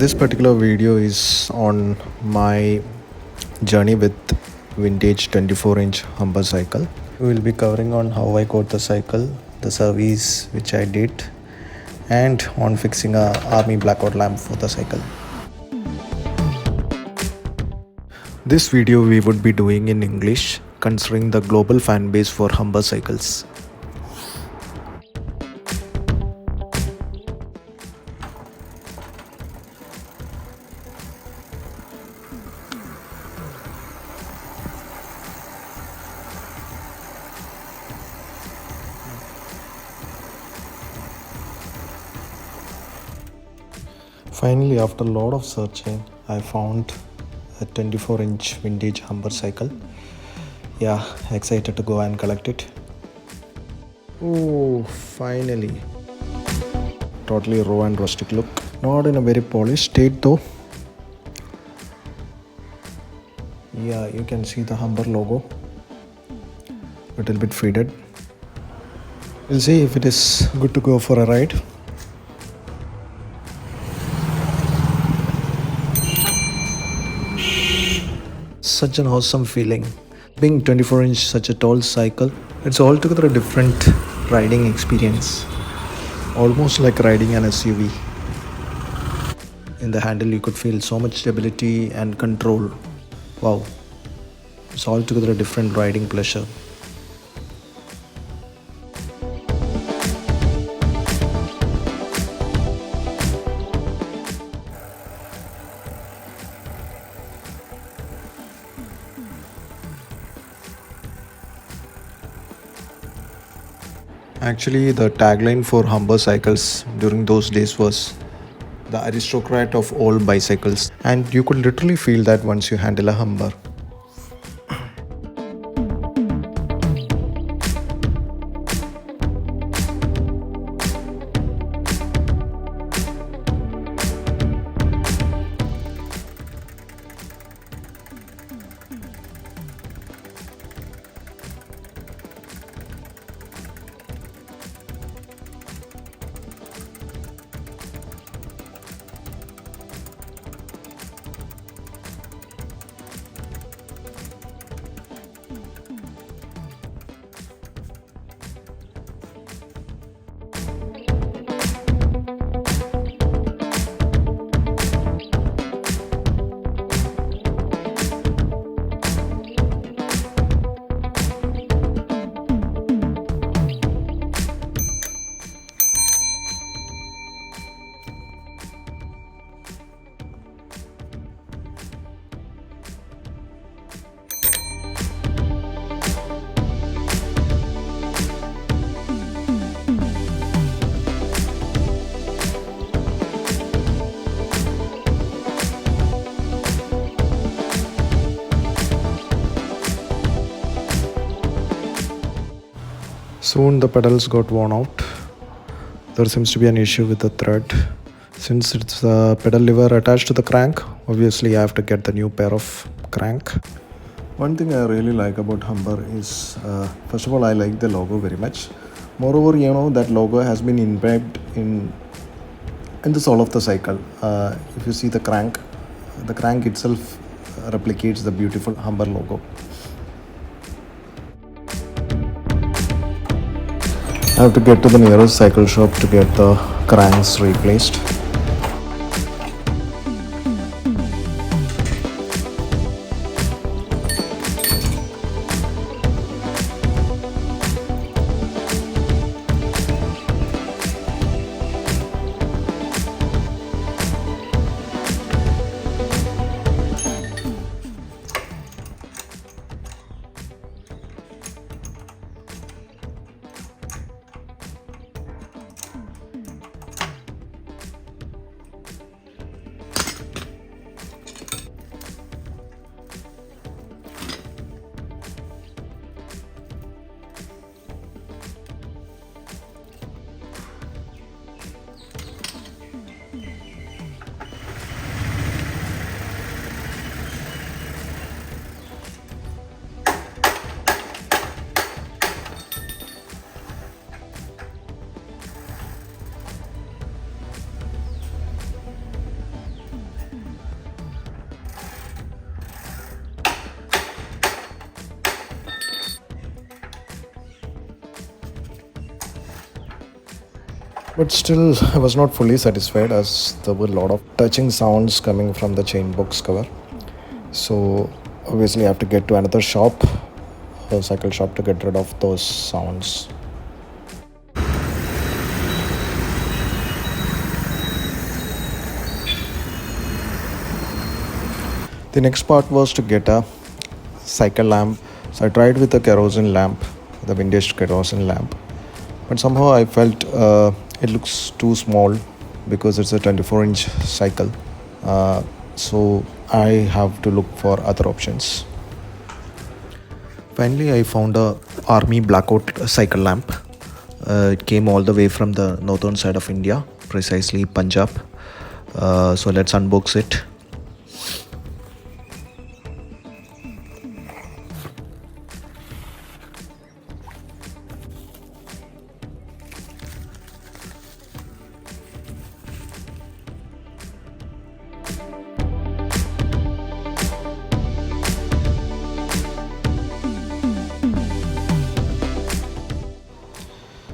This particular video is on my journey with vintage 24-inch Humber cycle. We will be covering on how I got the cycle, the service which I did, and on fixing a army blackout lamp for the cycle. This video we would be doing in English, considering the global fan base for Humber cycles. Finally, after a lot of searching, I found a 24-inch vintage Humber cycle. Yeah, excited to go and collect it. Oh, finally. Totally raw and rustic look. Not in a very polished state though. Yeah, you can see the Humber logo. Little bit faded. We'll see if it is good to go for a ride. Such an awesome feeling. Being 24-inch, such a tall cycle, it's altogether a different riding experience. Almost like riding an SUV. In the handle you could feel so much stability and control. Wow, it's altogether a different riding pleasure. Actually, the tagline for Humber cycles during those days was the aristocrat of all bicycles, and you could literally feel that once you handle a Humber. Soon the pedals got worn out. There seems to be an issue with the thread. Since it's a pedal lever attached to the crank, obviously I have to get the new pair of crank. One thing I really like about Humber is, first of all, I like the logo very much. Moreover, that logo has been engraved in the sole of the cycle. If you see the crank itself replicates the beautiful Humber logo. I have to get to the nearest cycle shop to get the cranks replaced. But still, I was not fully satisfied as there were a lot of touching sounds coming from the chain box cover. So obviously I have to get to another shop, a cycle shop, to get rid of those sounds. The next part was to get a cycle lamp. So I tried with a kerosene lamp, the vintage kerosene lamp, but somehow I felt it looks too small because it's a 24-inch cycle. So I have to look for other options. Finally, I found a army blackout cycle lamp. It came all the way from the northern side of India, precisely Punjab. So let's unbox it.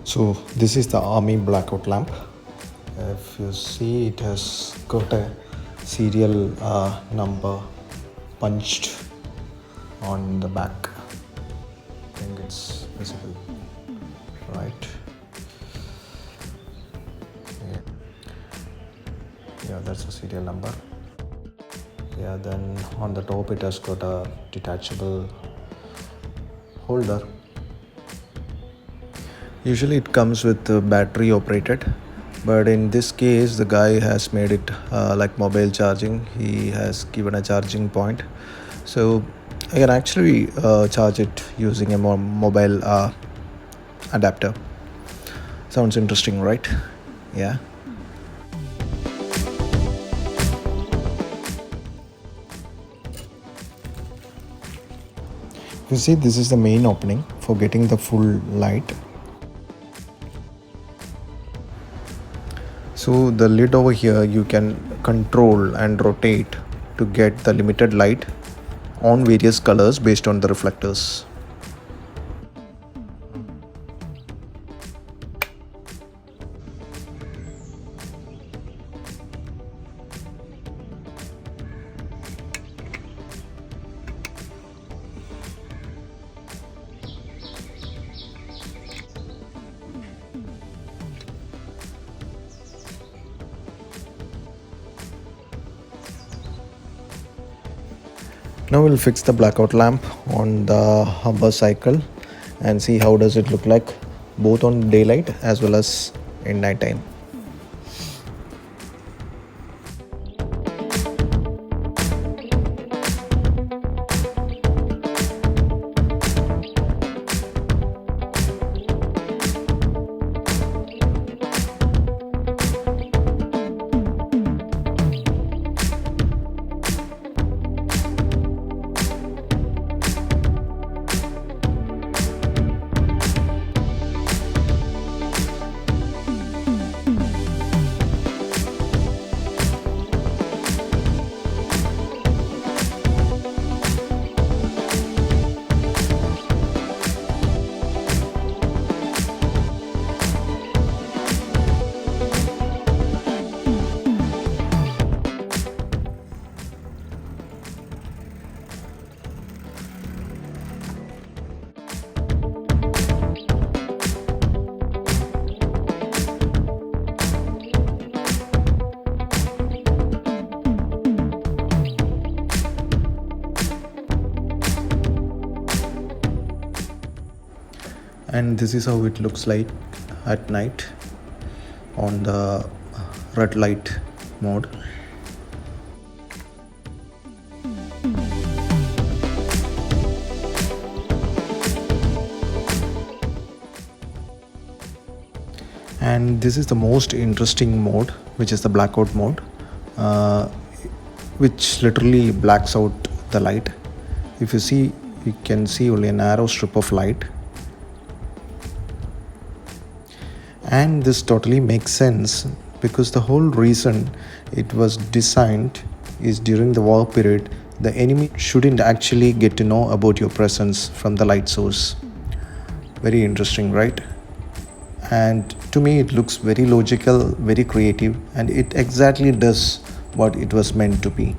So this is the army blackout lamp. If you see, it has got a serial number punched on the back. I think it's visible, right? Yeah, that's a serial number. Yeah, then on the top it has got a detachable holder. Usually it comes with battery operated, but in this case the guy has made it like mobile charging. He has given a charging point, so I can actually charge it using a more mobile adapter. Sounds interesting, right? Yeah. You see, this is the main opening for getting the full light. So the lid over here you can control and rotate to get the limited light on various colors based on the reflectors. Now we'll fix the blackout lamp on the Humber cycle and see how does it look like both on daylight as well as in night time. And this is how it looks like at night on the red light mode. And this is the most interesting mode, which is the blackout mode, which literally blacks out the light. If you see, you can see only a narrow strip of light. And this totally makes sense because the whole reason it was designed is during the war period, the enemy shouldn't actually get to know about your presence from the light source. Very interesting, right? and to me it looks very logical, very creative, and it exactly does what it was meant to be.